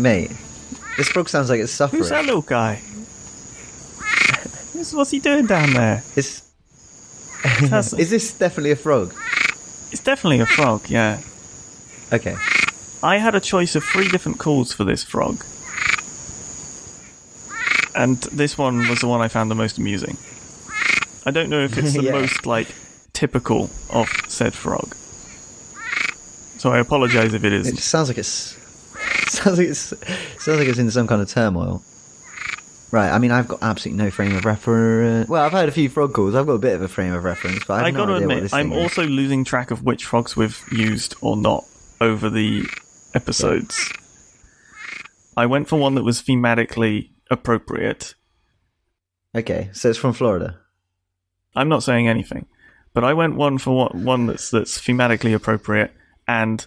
Mate, this frog sounds like it's suffering. Who's that little guy? What's he doing down there? Is this definitely a frog? It's definitely a frog, yeah. Okay. I had a choice of 3 different calls for this frog. And this one was the one I found the most amusing. I don't know if it's the most, typical of said frog. So I apologise if it is. It sounds like it's in some kind of turmoil. Right, I mean, I've got absolutely no frame of reference. Well, I've had a few frog calls. I've got a bit of a frame of reference, but I have no idea what this thing is. I'm also losing track of which frogs we've used or not over the episodes. Yeah. I went for one that was thematically appropriate. Okay, so it's from Florida. I'm not saying anything, but I went one that's thematically appropriate, and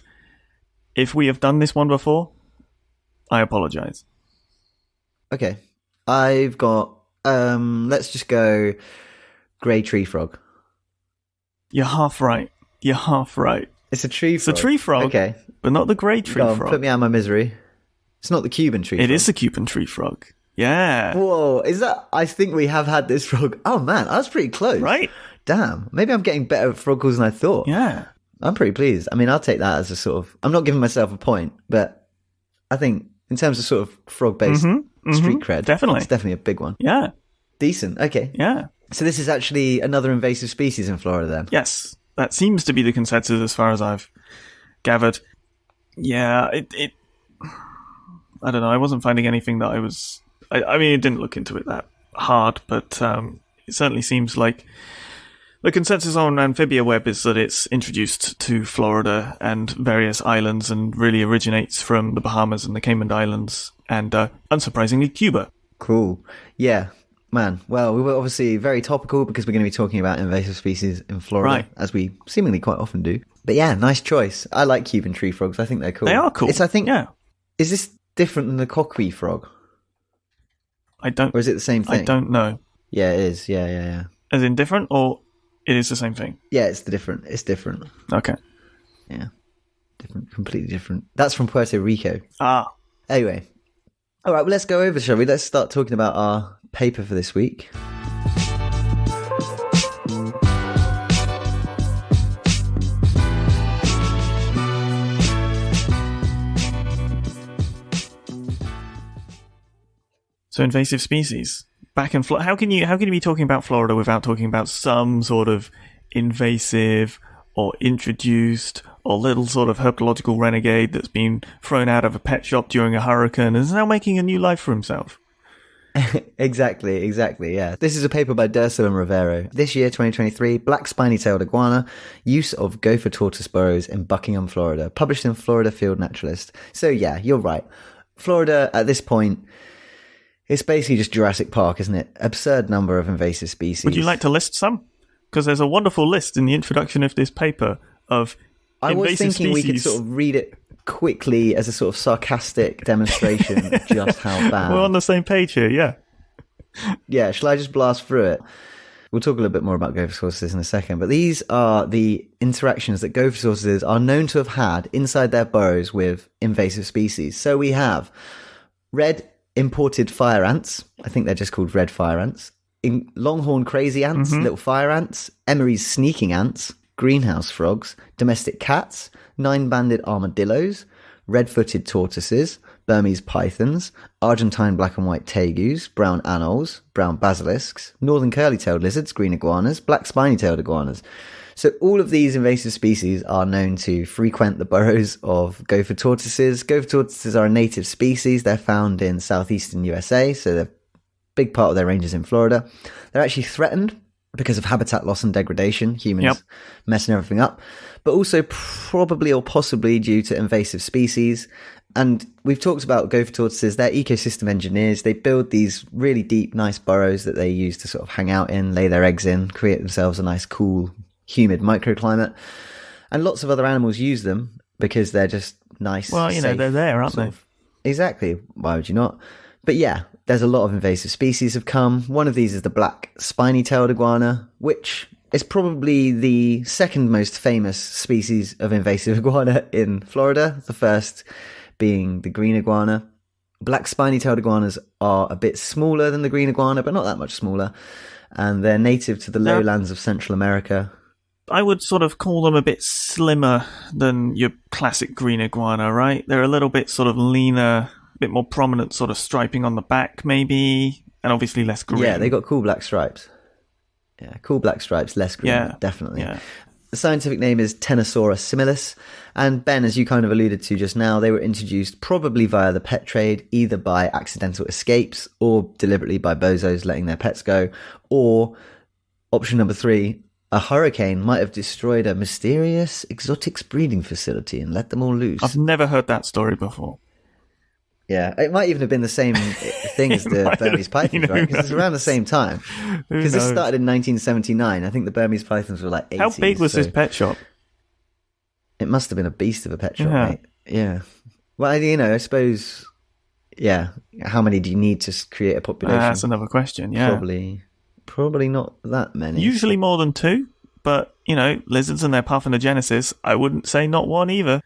if we have done this one before, I apologise. Okay. I've got, let's just go grey tree frog. You're half right. It's a tree frog. It's a tree frog. Okay. But not the grey tree frog. Put me out of my misery. It's not the Cuban tree frog. It is the Cuban tree frog. Yeah. Whoa, I think we have had this frog. Oh man, I was pretty close. Right? Damn. Maybe I'm getting better at frog calls than I thought. Yeah. I'm pretty pleased. I mean, I'll take that as a sort of, I'm not giving myself a point, but I think in terms of sort of frog-based street cred, definitely. It's definitely a big one. Yeah. Decent. Okay. Yeah. So this is actually another invasive species in Florida then? Yes. That seems to be the consensus as far as I've gathered. Yeah, it I don't know, I wasn't finding anything that I mean, it didn't look into it that hard, but it certainly seems like the consensus on AmphibiaWeb is that it's introduced to Florida and various islands and really originates from the Bahamas and the Cayman Islands and, unsurprisingly, Cuba. Cool. Yeah, man. Well, we were obviously very topical because we're going to be talking about invasive species in Florida, right, as we seemingly quite often do. But yeah, nice choice. I like Cuban tree frogs. I think they're cool. They are cool. Is this different than the coqui frog? Or is it the same thing? I don't know. Yeah, it is. Yeah. As in different, or it is the same thing? Yeah, it's different. Okay. Yeah. Different, completely different. That's from Puerto Rico. Ah. Anyway. All right, well, let's go over, shall we? Let's start talking about our paper for this week. So invasive species. Back in Florida. How can you be talking about Florida without talking about some sort of invasive or introduced or little sort of herpetological renegade that's been thrown out of a pet shop during a hurricane and is now making a new life for himself? Exactly, yeah. This is a paper by Durso and Rivero. This year, 2023, black spiny-tailed iguana, use of gopher tortoise burrows in Buckingham, Florida, published in Florida Field Naturalist. So yeah, you're right. Florida, at this point, it's basically just Jurassic Park, isn't it? Absurd number of invasive species. Would you like to list some? Because there's a wonderful list in the introduction of this paper of invasive species. I was thinking we could sort of read it quickly as a sort of sarcastic demonstration of just how bad. We're on the same page here, yeah. Yeah, shall I just blast through it? We'll talk a little bit more about gopher tortoises in a second, but these are the interactions that gopher tortoises are known to have had inside their burrows with invasive species. So we have red imported fire ants. I think they're just called red fire ants. Longhorn crazy ants, little fire ants, Emery's sneaking ants, greenhouse frogs, domestic cats, 9-banded armadillos, red-footed tortoises, Burmese pythons, Argentine black and white tegus, brown anoles, brown basilisks, northern curly-tailed lizards, green iguanas, black spiny-tailed iguanas. So all of these invasive species are known to frequent the burrows of gopher tortoises. Gopher tortoises are a native species. They're found in southeastern USA, so they're a big part of their range is in Florida. They're actually threatened because of habitat loss and degradation, humans messing everything up, but also probably or possibly due to invasive species. And we've talked about gopher tortoises. They're ecosystem engineers. They build these really deep, nice burrows that they use to sort of hang out in, lay their eggs in, create themselves a nice, cool, humid microclimate. And lots of other animals use them because they're just nice. Well, you know, they're there, aren't they? Exactly. Why would you not? But yeah, there's a lot of invasive species have come. One of these is the black spiny-tailed iguana, which is probably the second most famous species of invasive iguana in Florida. The first being the green iguana. Black spiny-tailed iguanas are a bit smaller than the green iguana, but not that much smaller. And they're native to the lowlands of Central America. I would sort of call them a bit slimmer than your classic green iguana, right? They're a little bit sort of leaner, a bit more prominent sort of striping on the back, maybe, and obviously less green. Yeah, they got cool black stripes. Yeah, cool black stripes, less green, definitely. Yeah. The scientific name is Ctenosaura similis. And Ben, as you kind of alluded to just now, they were introduced probably via the pet trade, either by accidental escapes or deliberately by bozos letting their pets go. Or, option number 3, a hurricane might have destroyed a mysterious exotics breeding facility and let them all loose. I've never heard that story before. Yeah, it might even have been the same thing as the Burmese pythons, right? Because it's around the same time. Because this started in 1979. I think the Burmese pythons were like 80s. How big was this pet shop? It must have been a beast of a pet shop, mate. Yeah. Well, I suppose, how many do you need to create a population? That's another question, yeah. Probably not that many. Usually more than 2, but, lizards and their parthenogenesis, I wouldn't say not 1 either.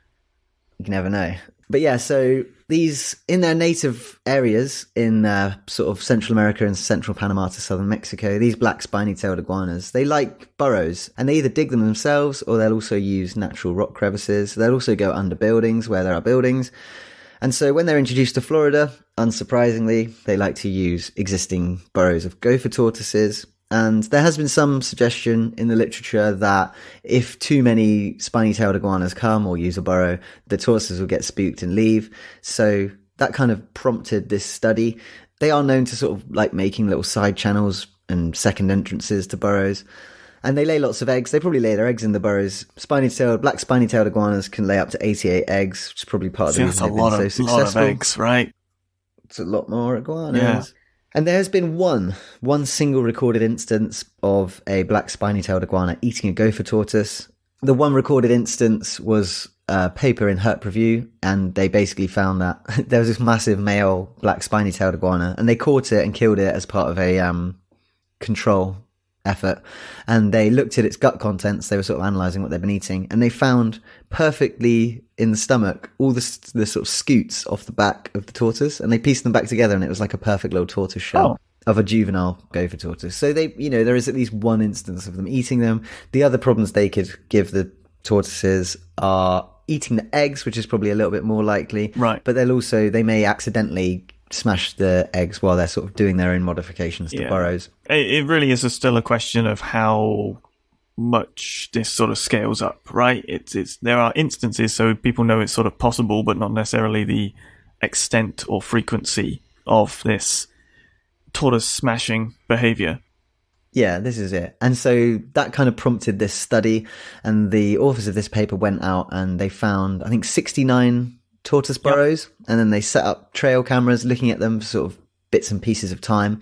You never know. But yeah, so these, in their native areas in sort of Central America and central Panama to southern Mexico, these black spiny-tailed iguanas, they like burrows, and they either dig them themselves or they'll also use natural rock crevices. They'll also go under buildings where there are buildings. And so when they're introduced to Florida, unsurprisingly, they like to use existing burrows of gopher tortoises. And there has been some suggestion in the literature that if too many spiny-tailed iguanas come or use a burrow, the tortoises will get spooked and leave. So that kind of prompted this study. They are known to sort of like making little side channels and second entrances to burrows. And they lay lots of eggs. They probably lay their eggs in the burrows. Black spiny-tailed iguanas can lay up to 88 eggs, which is probably part of the reason they've been so successful. That's a lot of eggs, right? It's a lot more iguanas. Yeah. And there has been one single recorded instance of a black spiny-tailed iguana eating a gopher tortoise. The one recorded instance was a paper in Herp Review, and they basically found that there was this massive male black spiny-tailed iguana, and they caught it and killed it as part of a control effort. And they looked at its gut contents. They were sort of analysing what they'd been eating, and they found perfectly in the stomach all the sort of scoots off the back of the tortoise, and they pieced them back together, and it was like a perfect little tortoise shell of a juvenile gopher tortoise. So they, there is at least one instance of them eating them. The other problems they could give the tortoises are eating the eggs, which is probably a little bit more likely. Right. But they may accidentally smash the eggs while they're sort of doing their own modifications to burrows. It really is still a question of how much this sort of scales up, right? It's there are instances, so people know it's sort of possible, but not necessarily the extent or frequency of this tortoise smashing behavior. Yeah, this is it. And so that kind of prompted this study, and the authors of this paper went out and they found, I think, 69 tortoise burrows, and then they set up trail cameras looking at them for sort of bits and pieces of time,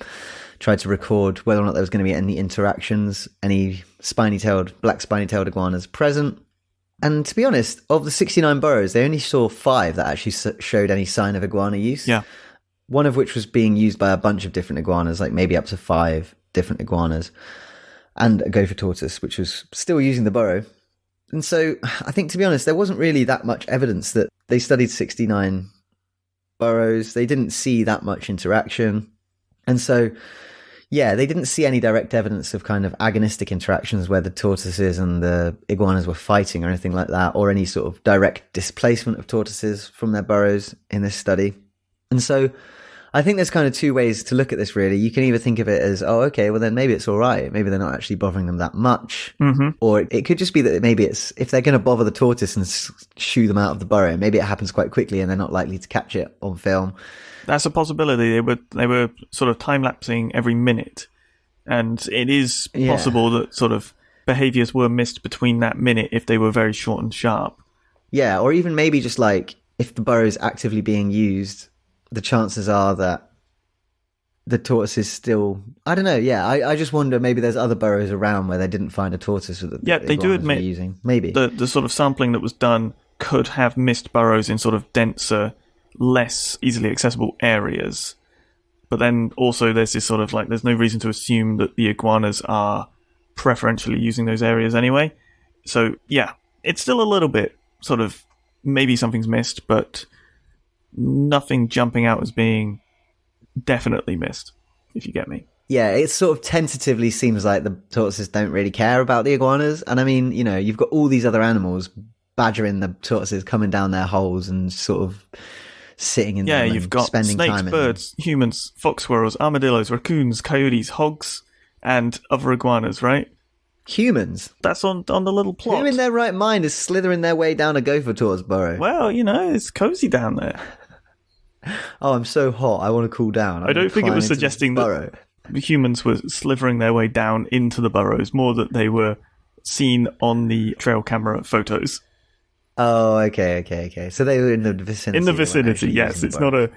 tried to record whether or not there was going to be any interactions, any black spiny-tailed iguanas present. And to be honest, of the 69 burrows, they only saw 5 that actually showed any sign of iguana use. Yeah. One of which was being used by a bunch of different iguanas, like maybe up to 5 different iguanas, and a gopher tortoise, which was still using the burrow. And so I think, to be honest, there wasn't really that much evidence that they studied 69 burrows. They didn't see that much interaction. And so, yeah, they didn't see any direct evidence of kind of agonistic interactions where the tortoises and the iguanas were fighting or anything like that, or any sort of direct displacement of tortoises from their burrows in this study. And so I think there's kind of 2 ways to look at this, really. You can either think of it as, oh, okay, well then maybe it's all right. Maybe they're not actually bothering them that much. Mm-hmm. Or it could just be that maybe it's, if they're going to bother the tortoise and shoo them out of the burrow, maybe it happens quite quickly and they're not likely to catch it on film. That's a possibility. They were sort of time-lapsing every minute. And it is possible that sort of behaviours were missed between that minute if they were very short and sharp. Yeah, or even maybe just like, if the burrow is actively being used, the chances are that the tortoise is still, I don't know. Yeah, I just wonder, maybe there's other burrows around where they didn't find a tortoise. They do admit using. Maybe the sort of sampling that was done could have missed burrows in sort of denser, less easily accessible areas. But then also there's this sort of like, there's no reason to assume that the iguanas are preferentially using those areas anyway. So yeah, it's still a little bit sort of, maybe something's missed, but nothing jumping out as being definitely missed, if you get me. Yeah, it sort of tentatively seems like the tortoises don't really care about the iguanas. And I mean, you've got all these other animals badgering the tortoises, coming down their holes and sort of sitting in them you've got spending snakes, time in birds, humans, fox squirrels, armadillos, raccoons, coyotes, hogs, and other iguanas, right? Humans? That's on the little plot. Who in their right mind is slithering their way down a gopher tortoise burrow? Well, it's cozy down there. Oh, I'm so hot, I want to cool down. I don't think it was suggesting that humans were slithering their way down into the burrows, more that they were seen on the trail camera photos. Oh, okay. So they were in the vicinity. In the vicinity, yes. It's not a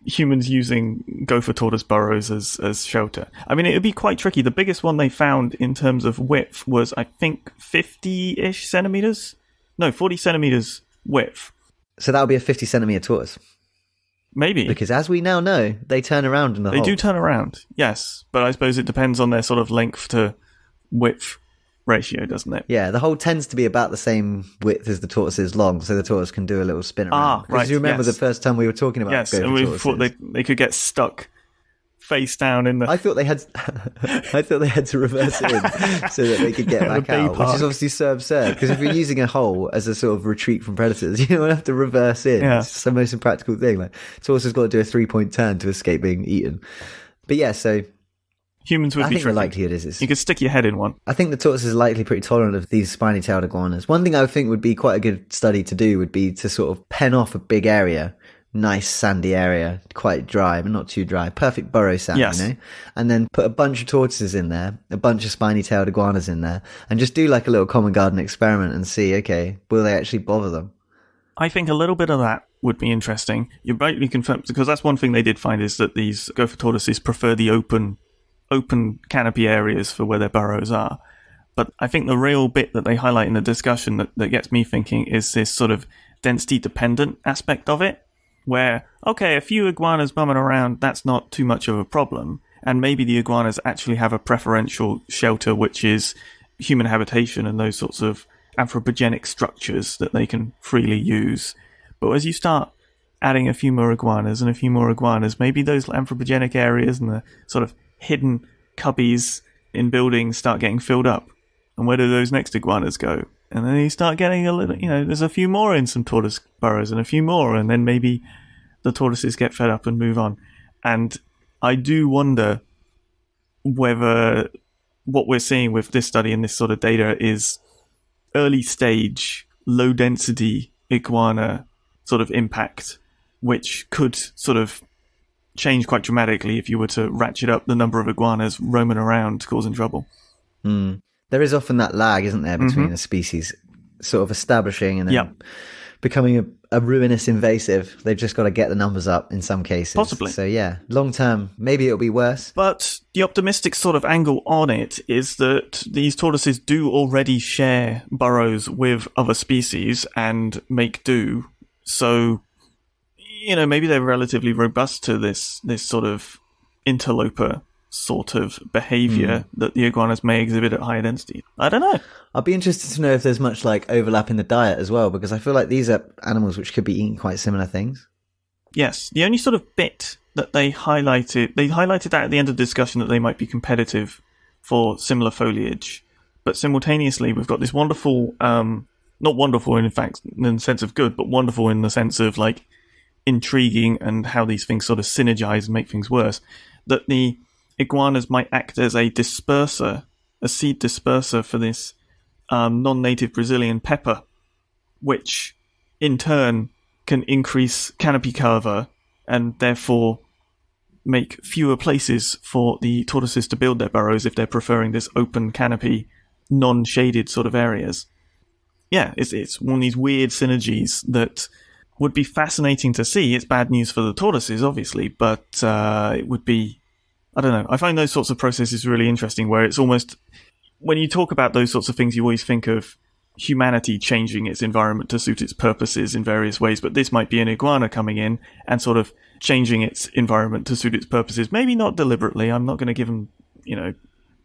humans using gopher tortoise burrows as shelter. I mean, it would be quite tricky. The biggest one they found in terms of width was, I think, 50-ish centimeters. No, 40 centimeters width. So that would be a 50 centimeter tortoise. Maybe. Because as we now know, they turn around in the hole. They do turn around, yes. But I suppose it depends on their sort of length to width ratio, doesn't it? Yeah, the hole tends to be about the same width as the tortoise is long, so the tortoise can do a little spin around. Right. Because you remember the first time we were talking about yes, and we thought they could get stuck face down in the... I thought they had to reverse it in so that they could get back out, which is obviously so absurd, because if you're using a hole as a sort of retreat from predators, you don't have to reverse in. Yeah. It's the most impractical thing. Like, tortoise has got to do a 3-point turn to escape being eaten. But yeah, so... Humans would be tricky. The likelihood is you could stick your head in one. I think the tortoise is likely pretty tolerant of these spiny-tailed iguanas. One thing I would think would be quite a good study to do would be to sort of pen off a big area, nice sandy area, quite dry but not too dry, perfect burrow sand, yes. And then put a bunch of tortoises in there, a bunch of spiny-tailed iguanas in there, and just do like a little common garden experiment and see, okay, will they actually bother them? I think a little bit of that would be interesting. You're rightly confirmed, because that's one thing they did find, is that these gopher tortoises prefer the open canopy areas for where their burrows are. But I think the real bit that they highlight in the discussion that gets me thinking is this sort of density dependent aspect of it, where, okay, a few iguanas bumming around, that's not too much of a problem, and maybe the iguanas actually have a preferential shelter, which is human habitation and those sorts of anthropogenic structures that they can freely use. But as you start adding a few more iguanas, maybe those anthropogenic areas and the sort of hidden cubbies in buildings start getting filled up. And where do those next iguanas go? And then you start getting a little, there's a few more in some tortoise burrows and a few more, and then maybe the tortoises get fed up and move on. And I do wonder whether what we're seeing with this study and this sort of data is early stage, low density iguana sort of impact, which could sort of change quite dramatically if you were to ratchet up the number of iguanas roaming around causing trouble. There is often that lag, isn't there, between a species sort of establishing and then becoming a ruinous invasive. They've just got to get the numbers up in some cases. Possibly. So yeah, long term, maybe it'll be worse. But the optimistic sort of angle on it is that these tortoises do already share burrows with other species and make do. So, maybe they're relatively robust to this sort of interloper sort of behavior that the iguanas may exhibit at higher density. I don't know. I'll be interested to know if there's much like overlap in the diet as well, because I feel like these are animals which could be eating quite similar things. Yes. The only sort of bit that they highlighted that at the end of the discussion, that they might be competitive for similar foliage. But simultaneously, we've got this wonderful, not wonderful in fact, in the sense of good, but wonderful in the sense of like intriguing and how these things sort of synergize and make things worse, that the iguanas might act as a disperser, a seed disperser for this non-native Brazilian pepper, which in turn can increase canopy cover and therefore make fewer places for the tortoises to build their burrows if they're preferring this open canopy, non-shaded sort of areas. Yeah, it's one of these weird synergies that would be fascinating to see. It's bad news for the tortoises, obviously, but it would be... I don't know. I find those sorts of processes really interesting, where it's almost... When you talk about those sorts of things, you always think of humanity changing its environment to suit its purposes in various ways, but this might be an iguana coming in and sort of changing its environment to suit its purposes. Maybe not deliberately. I'm not going to give them,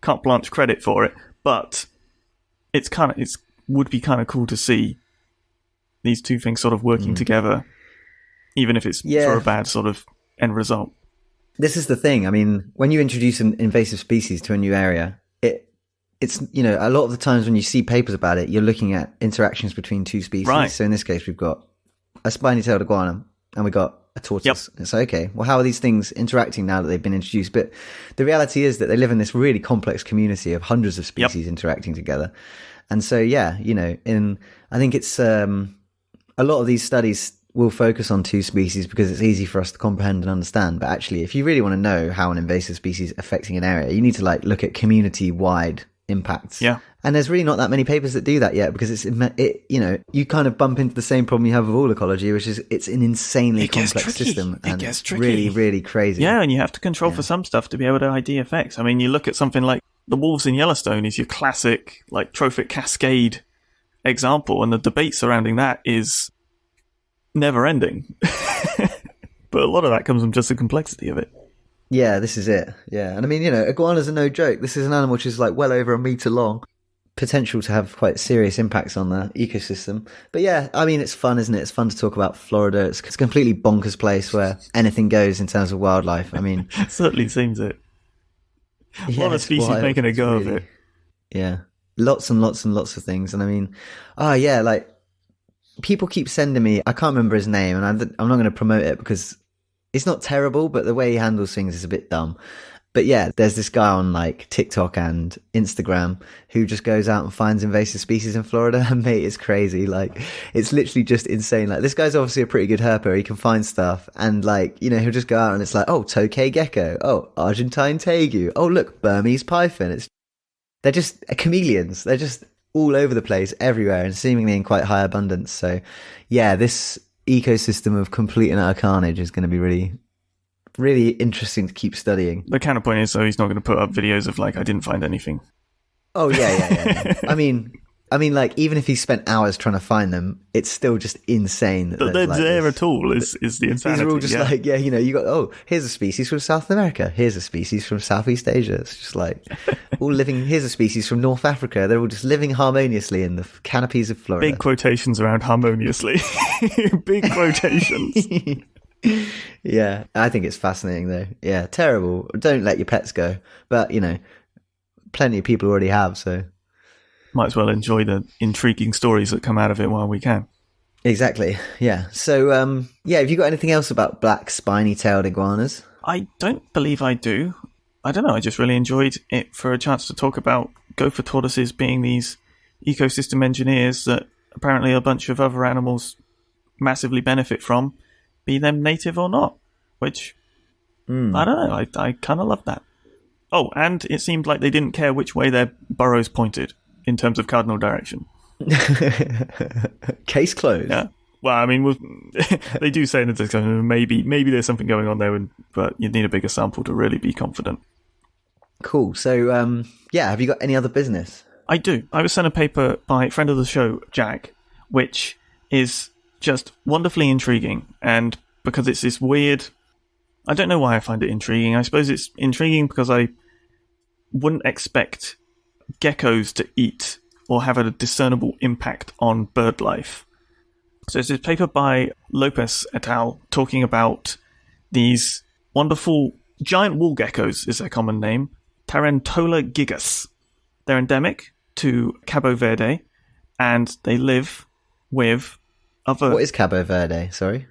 carte blanche credit for it, but it would be kind of cool to see these two things sort of working together. even if it's for a bad sort of end result. This is the thing. I mean, when you introduce an invasive species to a new area, it's, you know, a lot of the times when you see papers about it, you're looking at interactions between two species. Right. So in this case, we've got a spiny-tailed iguana and we've got a tortoise. Yep. It's okay, well, how are these things interacting now that they've been introduced? But the reality is that they live in this really complex community of hundreds of species interacting together. And so, yeah, you know, I think it's a lot of these studies will focus on two species because it's easy for us to comprehend and understand. But actually, if you really want to know how an invasive species is affecting an area, you need to like look at community-wide impacts. Yeah. And there's really not that many papers that do that yet, because you know, you kind of bump into the same problem you have with all ecology, which is it's an insanely complex system and really, really crazy. Yeah, and you have to control for some stuff to be able to ID effects. I mean, you look at something like the wolves in Yellowstone is your classic like trophic cascade example, and the debate surrounding that is never ending. But a lot of that comes from just the complexity of it. Yeah, this is it. Yeah. And I mean, you know, iguanas are no joke. This is an animal which is like well over a meter long. Potential to have quite serious impacts on the ecosystem. But yeah, I mean, it's fun, isn't it? It's fun to talk about Florida. It's a completely bonkers place where anything goes in terms of wildlife. I mean... It certainly seems it. A lot of species making a go of it. Yeah. Lots and lots and lots of things. And I mean, like, people keep sending me... I can't remember his name, and I'm not going to promote it because... It's not terrible, but the way he handles things is a bit dumb. But yeah, there's this guy on like TikTok and Instagram who just goes out and finds invasive species in Florida. And mate, it's crazy. Like, it's literally just insane. Like, this guy's obviously a pretty good herper. He can find stuff. And like, you know, he'll just go out and it's like, oh, tokay gecko. Oh, Argentine tegu. Oh, look, Burmese python. They're just chameleons. They're just all over the place, everywhere, and seemingly in quite high abundance. So yeah, this ecosystem of complete and utter carnage is going to be really, really interesting to keep studying. The counterpoint is, though, he's not going to put up videos of like, I didn't find anything. Oh yeah. I mean, like, even if he spent hours trying to find them, it's still just insane that they're like there at all. Is the insanity? These are all just like, yeah, you know, you got here's a species from South America, here's a species from Southeast Asia. It's just like all living. Here's a species from North Africa. They're all just living harmoniously in the canopies of Florida. Big quotations around harmoniously. Big quotations. Yeah, I think it's fascinating though. Yeah, terrible. Don't let your pets go, but you know, plenty of people already have, so might as well enjoy the intriguing stories that come out of it while we can. Exactly. Yeah. So have you got anything else about black spiny-tailed iguanas? I don't believe I do. I don't know, I just really enjoyed it for a chance to talk about gopher tortoises being these ecosystem engineers that apparently a bunch of other animals massively benefit from, be them native or not, which I don't know, I kind of love that. Oh, and it seemed like they didn't care which way their burrows pointed in terms of cardinal direction. Case closed. Yeah. Well, I mean, they do say in the discussion maybe there's something going on there, but you need a bigger sample to really be confident. Cool. So, have you got any other business? I do. I was sent a paper by a friend of the show, Jack, which is just wonderfully intriguing. And because it's this weird... I don't know why I find it intriguing. I suppose it's intriguing because I wouldn't expect geckos to eat or have a discernible impact on bird life. So it's this paper by Lopes et al. Talking about these wonderful giant wool geckos, is their common name, Tarantola gigas. They're endemic to Cabo Verde, and they live with other... What is Cabo Verde? Sorry?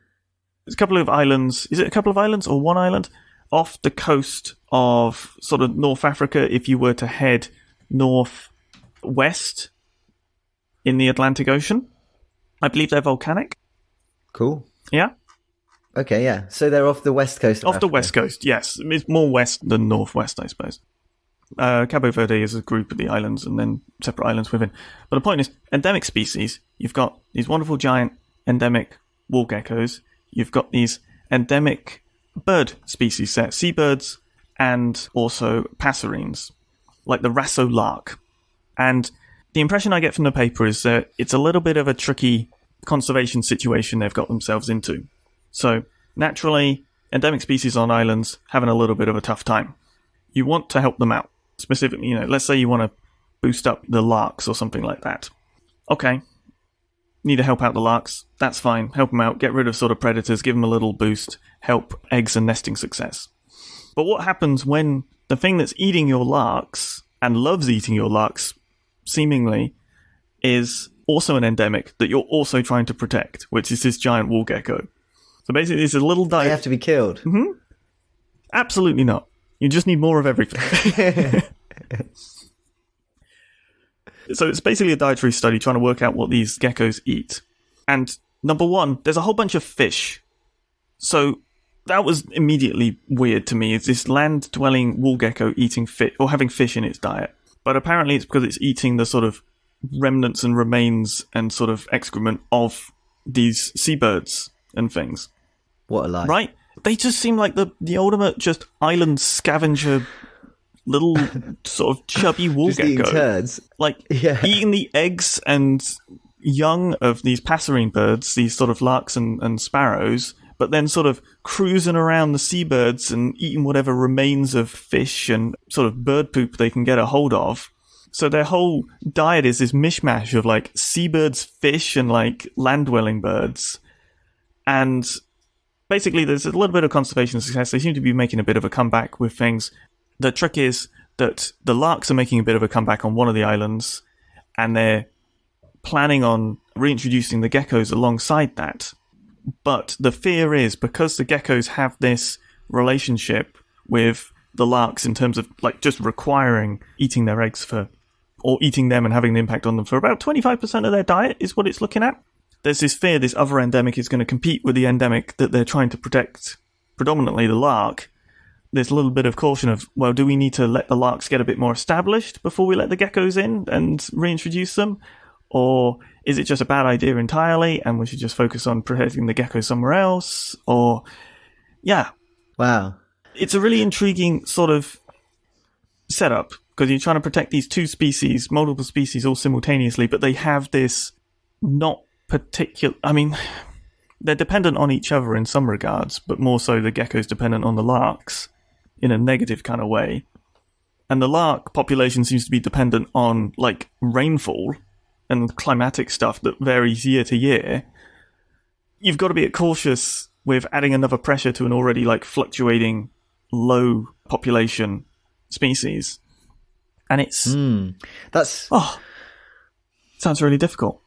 There's a couple of islands. Is it a couple of islands or one island? Off the coast of sort of North Africa, if you were to head northwest in the Atlantic Ocean. I believe they're volcanic. Cool. Yeah? Okay, yeah. So they're off the west coast of Off Africa. the west coast, yes. It's more west than northwest, I suppose. Cabo Verde is a group of the islands and then separate islands within. But the point is, endemic species, you've got these wonderful giant endemic wool geckos. You've got these endemic bird species set, seabirds and also passerines, like the Rasso lark. And the impression I get from the paper is that it's a little bit of a tricky conservation situation they've got themselves into. So, naturally, endemic species on islands having a little bit of a tough time. You want to help them out. Specifically, let's say you want to boost up the larks or something like that. Okay. need to help out the larks. That's fine. Help them out. Get rid of sort of predators. Give them a little boost. Help eggs and nesting success. But what happens when the thing that's eating your larks and loves eating your larks, seemingly, is also an endemic that you're also trying to protect, which is this giant wool gecko. So basically, it's a little diet. They have to be killed. Mm-hmm. Absolutely not. You just need more of everything. So it's basically a dietary study trying to work out what these geckos eat. And number one, there's a whole bunch of fish. So that was immediately weird to me. It's this land-dwelling wool gecko eating fish, or having fish in its diet. But apparently it's because it's eating the sort of remnants and remains and sort of excrement of these seabirds and things. What a life. Right? They just seem like the ultimate just island scavenger, little sort of chubby wool just gecko. eating turds. Like, eating the eggs and young of these passerine birds, these sort of larks and sparrows, but then sort of cruising around the seabirds and eating whatever remains of fish and sort of bird poop they can get a hold of. So their whole diet is this mishmash of, like, seabirds, fish, and, like, land-dwelling birds. And basically there's a little bit of conservation success. They seem to be making a bit of a comeback with things. The trick is that the larks are making a bit of a comeback on one of the islands, and they're planning on reintroducing the geckos alongside that. But the fear is, because the geckos have this relationship with the larks in terms of, like, just requiring eating their eggs for, or eating them and having an impact on them for about 25% of their diet is what it's looking at. There's this fear this other endemic is going to compete with the endemic that they're trying to protect, predominantly the lark. There's a little bit of caution of, well, do we need to let the larks get a bit more established before we let the geckos in and reintroduce them? Or is it just a bad idea entirely and we should just focus on protecting the geckos somewhere else? Or, yeah. Wow. It's a really intriguing sort of setup, because you're trying to protect these two species, multiple species all simultaneously, but they have this not particular... I mean, they're dependent on each other in some regards, but more so the gecko's dependent on the larks in a negative kind of way. And the lark population seems to be dependent on, like, rainfall and climatic stuff that varies year to year. You've got to be cautious with adding another pressure to an already, like, fluctuating low population species. And it's... That's... Oh, sounds really difficult.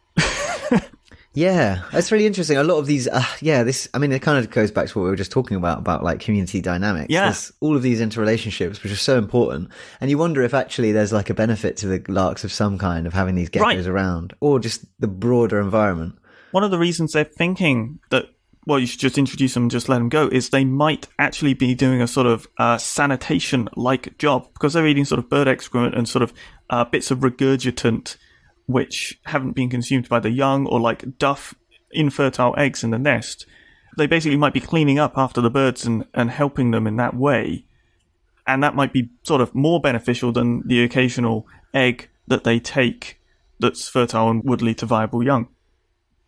Yeah, that's really interesting. A lot of these, this, I mean, it kind of goes back to what we were just talking about like community dynamics. Yeah. There's all of these interrelationships, which are so important. And you wonder if actually there's like a benefit to the larks of some kind of having these geckos around, or just the broader environment. One of the reasons they're thinking that, well, you should just introduce them and just let them go, is they might actually be doing a sort of sanitation-like job, because they're eating sort of bird excrement and sort of bits of regurgitant which haven't been consumed by the young, or like duff infertile eggs in the nest. They basically might be cleaning up after the birds and helping them in that way. And that might be sort of more beneficial than the occasional egg that they take that's fertile and would lead to viable young.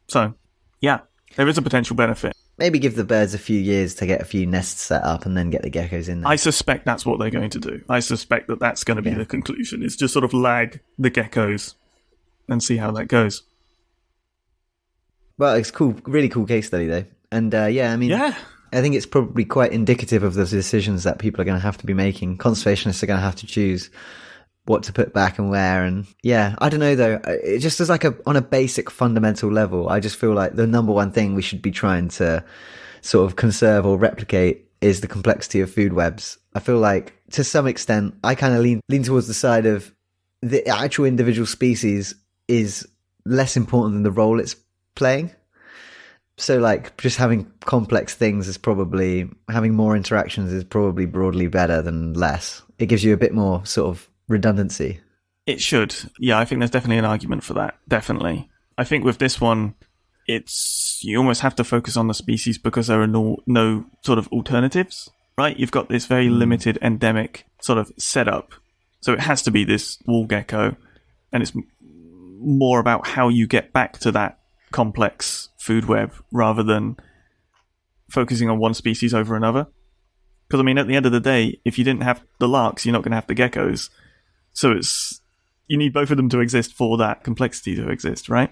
So, yeah, there is a potential benefit. Maybe give the birds a few years to get a few nests set up and then get the geckos in there. I suspect that's what they're going to do. I suspect that that's going to be the conclusion. It's just sort of lag the geckos and see how that goes. Well, it's cool, really cool case study though. And I think it's probably quite indicative of the decisions that people are going to have to be making. Conservationists are going to have to choose what to put back and where. And yeah, I don't know though. It just is like on a basic fundamental level, I just feel like the number one thing we should be trying to sort of conserve or replicate is the complexity of food webs. I feel like to some extent, I kind of lean towards the side of the actual individual species is less important than the role it's playing. So like just having complex things is probably, having more interactions is probably broadly better than less. It gives you a bit more sort of redundancy. It should. Yeah, I think there's definitely an argument for that. Definitely. I think with this one, you almost have to focus on the species because there are no sort of alternatives, right? You've got this very limited endemic sort of setup. So it has to be this wool gecko, and it's more about how you get back to that complex food web rather than focusing on one species over another. Because, I mean, at the end of the day, if you didn't have the larks, you're not going to have the geckos. So you need both of them to exist for that complexity to exist, right?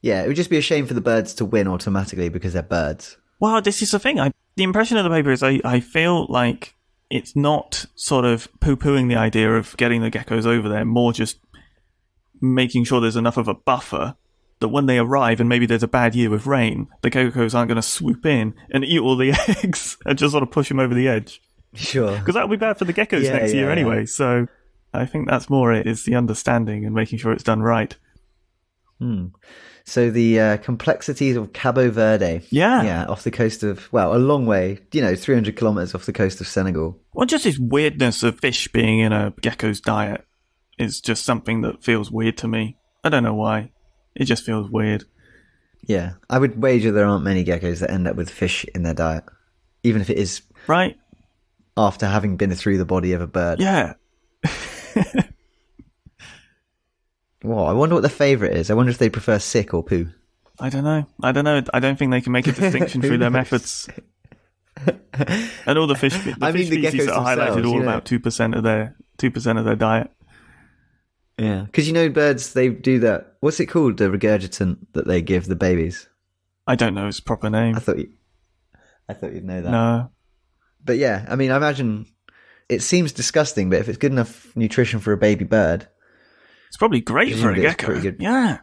Yeah, it would just be a shame for the birds to win automatically because they're birds. Well, this is the thing. The impression of the paper is I feel like it's not sort of poo-pooing the idea of getting the geckos over there, more just making sure there's enough of a buffer that when they arrive and maybe there's a bad year with rain, the geckos aren't going to swoop in and eat all the eggs and just sort of push them over the edge. Sure. Because that would be bad for the geckos next year anyway. So I think that's more it, is the understanding and making sure it's done right. So the complexities of Cabo Verde. Yeah, off the coast of, well, a long way, 300 kilometers off the coast of Senegal. Well, just this weirdness of fish being in a gecko's diet is just something that feels weird to me. I don't know why. It just feels weird. Yeah, I would wager there aren't many geckos that end up with fish in their diet, even if it is right after having been through the body of a bird. Yeah. Well, I wonder what their favourite is. I wonder if they prefer sick or poo. I don't know. I don't think they can make a distinction through their methods. And all the fish species that are highlighted all about 2% of their diet. Yeah, because birds, they do that. What's it called? The regurgitant that they give the babies. I don't know its proper name. I thought you'd know that. No. But yeah, I imagine it seems disgusting, but if it's good enough nutrition for a baby bird, it's probably great for a gecko. Pretty good. Yeah.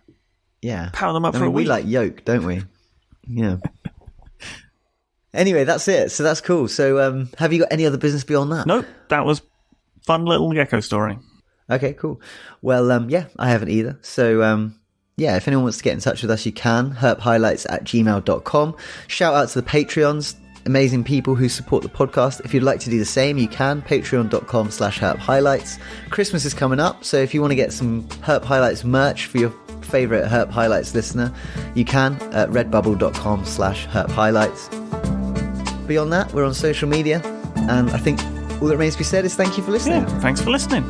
Yeah. Power them up for a week. We like yolk, don't we? Yeah. Anyway, that's it. So that's cool. So have you got any other business beyond that? Nope. That was fun little gecko story. Okay, cool. Well, I haven't either. So, if anyone wants to get in touch with us, you can. herphighlights@gmail.com. Shout out to the Patreons, amazing people who support the podcast. If you'd like to do the same, you can. patreon.com/herphighlights. Christmas is coming up, so if you want to get some Herp Highlights merch for your favourite Herp Highlights listener, you can at redbubble.com/herphighlights. Beyond that, we're on social media, and I think all that remains to be said is thank you for listening. Yeah, thanks for listening.